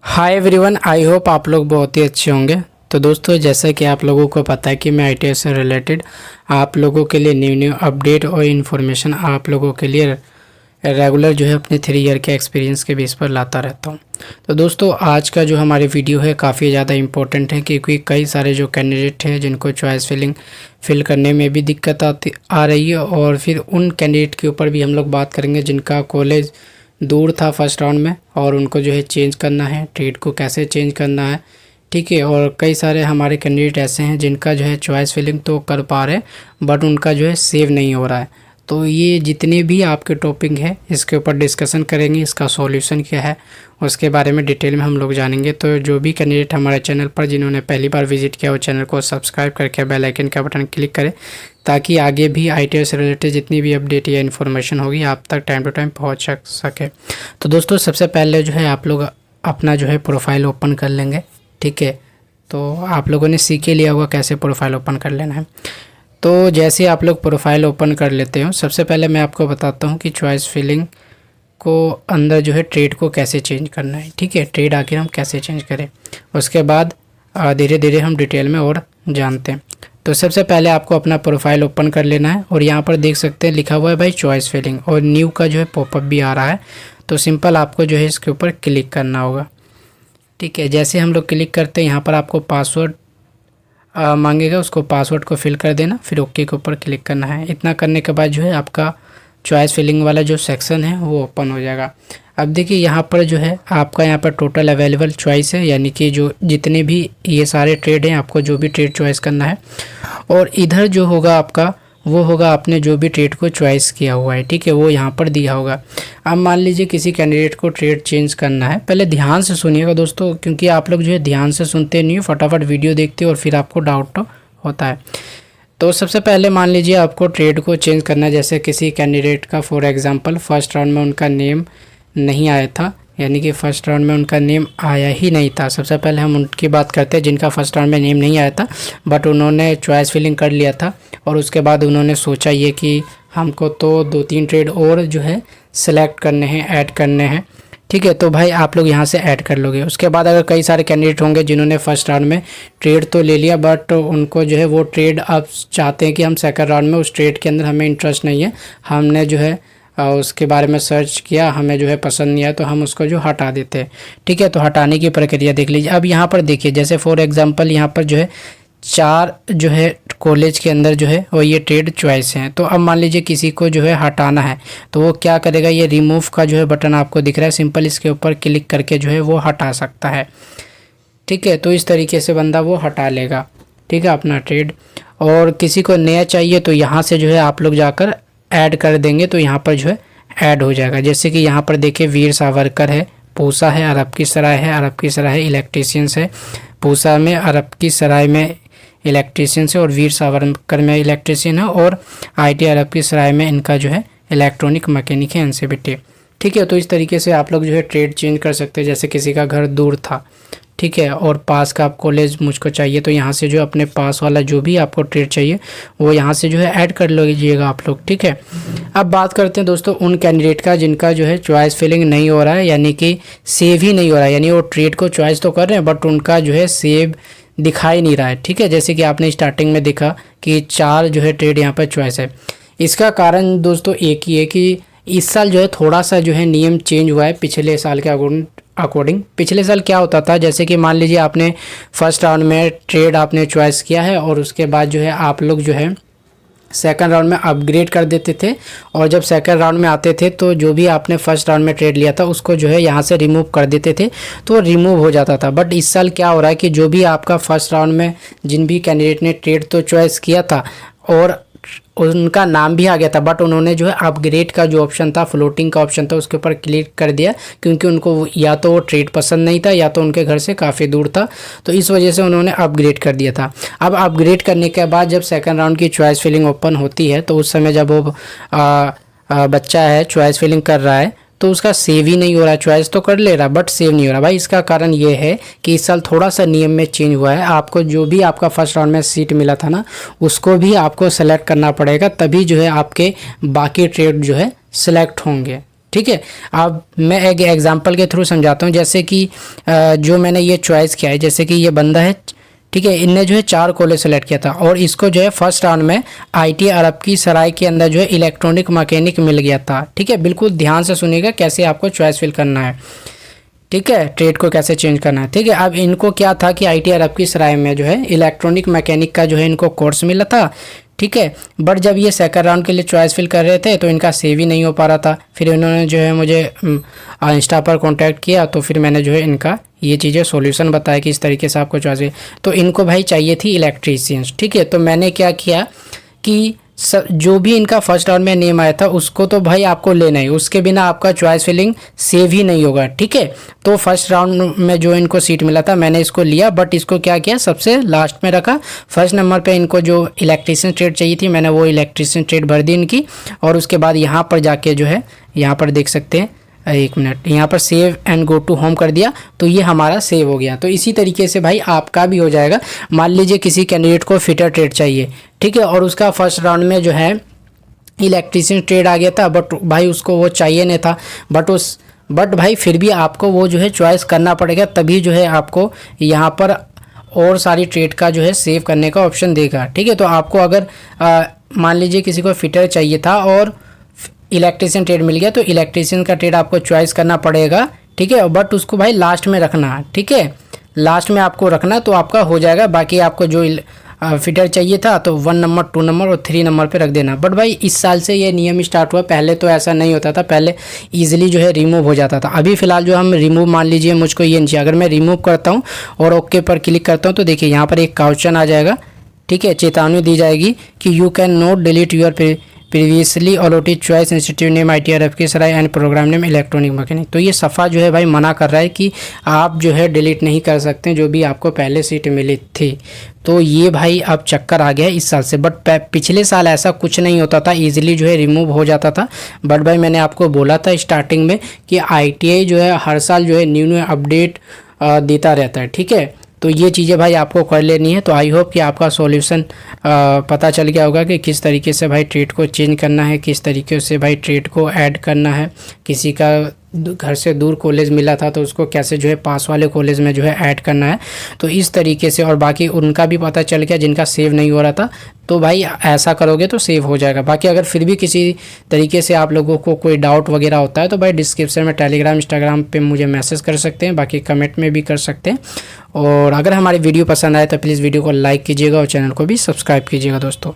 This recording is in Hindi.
हाय एवरीवन, आई होप आप लोग बहुत ही अच्छे होंगे। तो दोस्तों, जैसा कि आप लोगों को पता है कि मैं आईटीएस से रिलेटेड आप लोगों के लिए न्यू अपडेट और इन्फॉर्मेशन आप लोगों के लिए रेगुलर जो है अपने 3 ईयर के एक्सपीरियंस के बेस पर लाता रहता हूं। तो दोस्तों, आज का जो हमारी वीडियो है काफ़ी ज़्यादा इम्पोर्टेंट है, क्योंकि कई सारे जो कैंडिडेट हैं जिनको चॉइस फिल करने में भी दिक्कत आ रही है, और फिर उन कैंडिडेट के ऊपर भी हम लोग बात करेंगे जिनका कॉलेज दूर था फर्स्ट राउंड में और उनको जो है चेंज करना है, ट्रेड को कैसे चेंज करना है। ठीक है, और कई सारे हमारे कैंडिडेट ऐसे हैं जिनका जो है चॉइस फिलिंग तो कर पा रहे बट उनका जो है सेव नहीं हो रहा है। तो ये जितने भी आपके टॉपिक है इसके ऊपर डिस्कशन करेंगे, इसका सॉल्यूशन क्या है उसके बारे में डिटेल में हम लोग जानेंगे। तो जो भी कैंडिडेट हमारे चैनल पर जिन्होंने पहली बार विजिट किया वो चैनल को सब्सक्राइब करके बेल आइकन का बटन क्लिक करें, ताकि आगे भी आईटीएस से रिलेटेड जितनी भी अपडेट या इन्फॉर्मेशन होगी आप तक टाइम टू टाइम पहुंच सके। तो दोस्तों, सबसे पहले जो है आप लोग अपना जो है प्रोफाइल ओपन कर लेंगे। ठीक है, तो आप लोगों ने सीख लिया होगा कैसे प्रोफाइल ओपन कर लेना है। तो जैसे आप लोग प्रोफाइल ओपन कर लेते हो, सबसे पहले मैं आपको बताता हूँ कि चॉइस फिलिंग को अंदर जो है ट्रेड को कैसे चेंज करना है। ठीक है, ट्रेड आखिर हम कैसे चेंज करें, उसके बाद धीरे धीरे हम डिटेल में और जानते हैं। तो सबसे पहले आपको अपना प्रोफाइल ओपन कर लेना है, और यहाँ पर देख सकते हैं लिखा हुआ है भाई चॉइस फिलिंग, और न्यू का जो है पॉपअप भी आ रहा है। तो सिंपल आपको जो है इसके ऊपर क्लिक करना होगा। ठीक है, जैसे हम लोग क्लिक करते हैं यहाँ पर आपको पासवर्ड मांगेगा, उसको पासवर्ड को फिल कर देना, फिर ओके के ऊपर क्लिक करना है। इतना करने के बाद जो है आपका चॉइस फिलिंग वाला जो सेक्शन है वो ओपन हो जाएगा। अब देखिए यहाँ पर जो है आपका यहाँ पर टोटल अवेलेबल चॉइस है, यानी कि जो जितने भी ये सारे ट्रेड हैं आपको जो भी ट्रेड चॉइस करना है, और इधर जो होगा आपका वो होगा आपने जो भी ट्रेड को चॉइस किया हुआ है। ठीक है, वो यहाँ पर दिया होगा। अब मान लीजिए किसी कैंडिडेट को ट्रेड चेंज करना है, पहले ध्यान से सुनिएगा दोस्तों, क्योंकि आप लोग जो है ध्यान से सुनते नहीं हो, फटाफट वीडियो देखते हो और फिर आपको डाउट होता है। तो सबसे पहले मान लीजिए आपको ट्रेड को चेंज करना है। जैसे किसी कैंडिडेट का फॉर एग्जांपल फर्स्ट राउंड में उनका नेम नहीं आया था, यानी कि फ़र्स्ट राउंड में उनका नेम आया ही नहीं था। सबसे पहले हम उनकी बात करते हैं जिनका फर्स्ट राउंड में नेम नहीं आया था बट उन्होंने चॉइस फिलिंग कर लिया था, और उसके बाद उन्होंने सोचा ये कि हमको तो 2-3 ट्रेड और जो है सिलेक्ट करने हैं, ऐड करने हैं। ठीक है, तो भाई आप लोग यहाँ से ऐड कर लोगे। उसके बाद अगर कई सारे कैंडिडेट होंगे जिन्होंने फर्स्ट राउंड में ट्रेड तो ले लिया बट उनको जो है वो ट्रेड अब चाहते हैं कि हम सेकंड राउंड में उस ट्रेड के अंदर हमें इंटरेस्ट नहीं है, हमने जो है उसके बारे में सर्च किया, हमें जो है पसंद नहीं आया, तो हम उसको जो हटा देते हैं। ठीक है, तो हटाने की प्रक्रिया देख लीजिए। अब यहाँ पर देखिए, जैसे फॉर एग्जांपल यहाँ पर जो है 4 जो है कॉलेज के अंदर जो है वो ये ट्रेड चॉइस हैं। तो अब मान लीजिए किसी को जो है हटाना है तो वो क्या करेगा, ये रिमूव का जो है बटन आपको दिख रहा है, सिंपल इसके ऊपर क्लिक करके जो है वो हटा सकता है। ठीक है, तो इस तरीके से बंदा वो हटा लेगा। ठीक है, अपना ट्रेड। और किसी को नया चाहिए तो यहाँ से जो है आप लोग जाकर ऐड कर देंगे, तो यहाँ पर जो है ऐड हो जाएगा। जैसे कि यहाँ पर देखिए वीर सावरकर है, पूसा है, अरब की सराय है, अरब की सराय इलेक्ट्रीशियंस है, पूसा में, अरब की सराय में इलेक्ट्रीशियंस है, और वीर सावरकर में इलेक्ट्रीशियन है, और आईटी अरब की सराय में इनका जो है इलेक्ट्रॉनिक मैकेनिक है, एनसीबीटी। ठीक है, तो इस तरीके से आप लोग जो है ट्रेड चेंज कर सकते हैं। जैसे किसी का घर दूर था, ठीक है, और पास का आप कॉलेज मुझको चाहिए, तो यहाँ से जो अपने पास वाला जो भी आपको ट्रेड चाहिए वो यहाँ से जो है ऐड कर लीजिएगा आप लोग। ठीक है, अब बात करते हैं दोस्तों उन कैंडिडेट का जिनका जो है चॉइस फिलिंग नहीं हो रहा है, यानी कि सेव ही नहीं हो रहा है, यानी वो ट्रेड को चॉइस तो कर रहे हैं बट उनका जो है सेव दिखाई नहीं रहा है। ठीक है, जैसे कि आपने स्टार्टिंग में देखा कि 4 जो है ट्रेड यहाँ पर चॉइस है। इसका कारण दोस्तों एक ही है कि इस साल जो है थोड़ा सा जो है नियम चेंज हुआ है पिछले साल के अकॉर्डिंग। पिछले साल क्या होता था, जैसे कि मान लीजिए आपने फर्स्ट राउंड में ट्रेड आपने चॉइस किया है और उसके बाद जो है आप लोग जो है सेकंड राउंड में अपग्रेड कर देते थे, और जब सेकंड राउंड में आते थे तो जो भी आपने फर्स्ट राउंड में ट्रेड लिया था उसको जो है यहाँ से रिमूव कर देते थे, तो रिमूव हो जाता था। बट इस साल क्या हो रहा है कि जो भी आपका फर्स्ट राउंड में जिन भी कैंडिडेट ने ट्रेड तो चॉइस किया था और उनका नाम भी आ गया था, बट उन्होंने जो है अपग्रेड का जो ऑप्शन था, फ्लोटिंग का ऑप्शन था, उसके ऊपर क्लिक कर दिया, क्योंकि उनको या तो वो ट्रेड पसंद नहीं था या तो उनके घर से काफ़ी दूर था, तो इस वजह से उन्होंने अपग्रेड कर दिया था। अब अपग्रेड करने के बाद जब सेकंड राउंड की चॉइस फिलिंग ओपन होती है तो उस समय जब वो बच्चा है चॉइस फिलिंग कर रहा है तो उसका सेव ही नहीं हो रहा है। चॉइस तो कर ले रहा बट सेव नहीं हो रहा। भाई इसका कारण ये है कि इस साल थोड़ा सा नियम में चेंज हुआ है। आपको जो भी आपका फर्स्ट राउंड में सीट मिला था ना, उसको भी आपको सेलेक्ट करना पड़ेगा, तभी जो है आपके बाकी ट्रेड जो है सिलेक्ट होंगे। ठीक है। अब मैं एक एग्जांपल के थ्रू समझाता हूँ। जैसे कि जो मैंने ये चॉइस किया है, जैसे कि ये बंदा है, ठीक है, इनने जो है 4 कॉलेज सेलेक्ट किया था और इसको जो है फर्स्ट राउंड में आईटी अरब की सराय के अंदर जो है इलेक्ट्रॉनिक मैकेनिक मिल गया था। ठीक है, बिल्कुल ध्यान से सुनिएगा कैसे आपको चॉइस फिल करना है। ठीक है, ट्रेड को कैसे चेंज करना है। ठीक है, अब इनको क्या था कि आईटी अरब की सराय में जो है इलेक्ट्रॉनिक मैकेनिक का जो है इनको कोर्स मिला था। ठीक है, बट जब ये सेकंड राउंड के लिए चॉइस फिल कर रहे थे तो इनका सेव ही नहीं हो पा रहा था। फिर इन्होंने जो है मुझे इंस्टा पर कांटेक्ट किया, तो फिर मैंने जो है इनका ये चीज़ें सॉल्यूशन बताया कि इस तरीके से आपको चॉइस। तो इनको भाई चाहिए थी इलेक्ट्रीशियंस। ठीक है, तो मैंने क्या किया कि जो भी इनका फर्स्ट राउंड में नेम आया था उसको तो भाई आपको लेना ही, उसके बिना आपका चॉइस फिलिंग सेव ही नहीं होगा। ठीक है, तो फर्स्ट राउंड में जो इनको सीट मिला था मैंने इसको लिया, बट इसको क्या किया, सबसे लास्ट में रखा। फर्स्ट नंबर पे इनको जो इलेक्ट्रीशियन ट्रेड चाहिए थी मैंने वो इलेक्ट्रीशियन ट्रेड भर दी इनकी। और उसके बाद यहाँ पर जाके जो है, यहाँ पर देख सकते हैं, एक मिनट, यहाँ पर save and go to home कर दिया तो ये हमारा सेव हो गया। तो इसी तरीके से भाई आपका भी हो जाएगा। मान लीजिए किसी कैंडिडेट को फिटर ट्रेड चाहिए, ठीक है, और उसका फर्स्ट राउंड में जो है इलेक्ट्रीशियन ट्रेड आ गया था, बट भाई उसको वो चाहिए नहीं था, बट भाई फिर भी आपको वो जो है चॉइस करना पड़ेगा, तभी जो है आपको यहाँ पर और सारी ट्रेड का जो है सेव करने का ऑप्शन देगा। ठीक है, तो आपको अगर मान लीजिए किसी को फिटर चाहिए था और इलेक्ट्रीशियन ट्रेड मिल गया तो इलेक्ट्रीशियन का ट्रेड आपको चॉइस करना पड़ेगा। ठीक है, बट उसको भाई लास्ट में रखना है। ठीक है, लास्ट में आपको रखना तो आपका हो जाएगा। बाकी आपको जो फिटर चाहिए था तो 1 नंबर 2 नंबर और 3 नंबर पे रख देना। बट भाई इस साल से ये नियम स्टार्ट हुआ, पहले तो ऐसा नहीं होता था, पहले ईजिली जो है रिमूव हो जाता था। अभी फ़िलहाल जो हम रिमूव, मान लीजिए मुझको ये नहीं चाहिए, अगर मैं रिमूव करता हूँ और ओके पर क्लिक करता हूँ तो देखिए यहाँ पर एक क्वेश्चन आ जाएगा। ठीक है, चेतावनी दी जाएगी कि you can not delete your previously allotted choice institute name IT Arab Ki Sarai and program name electronic mechanic. तो ये सफ़ा जो है भाई मना कर रहा है कि आप जो है डिलीट नहीं कर सकते जो भी आपको पहले सीट मिली थी। तो ये भाई अब चक्कर आ गया इस साल से, बट पिछले साल ऐसा कुछ नहीं होता था, इजीली जो है रिमूव हो जाता था। बट भाई मैंने आपको बोला था स्टार्टिंग में कि आईटीआई जो है हर साल जो है न्यू अपडेट देता रहता है। ठीक है, तो ये चीज़ें भाई आपको कर लेनी है। तो आई होप कि आपका सॉल्यूशन पता चल गया होगा कि किस तरीके से भाई ट्रेड को चेंज करना है, किस तरीके से भाई ट्रेड को ऐड करना है। किसी का घर से दूर कॉलेज मिला था तो उसको कैसे जो है पास वाले कॉलेज में जो है ऐड करना है, तो इस तरीके से। और बाकी उनका भी पता चल गया जिनका सेव नहीं हो रहा था, तो भाई ऐसा करोगे तो सेव हो जाएगा। बाकी अगर फिर भी किसी तरीके से आप लोगों को कोई डाउट वगैरह होता है तो भाई डिस्क्रिप्शन में टेलीग्राम इंस्टाग्राम पे मुझे मैसेज कर सकते हैं, बाकी कमेंट में भी कर सकते हैं। और अगर हमारी वीडियो पसंद आए तो प्लीज़ वीडियो को लाइक कीजिएगा और चैनल को भी सब्सक्राइब कीजिएगा दोस्तों।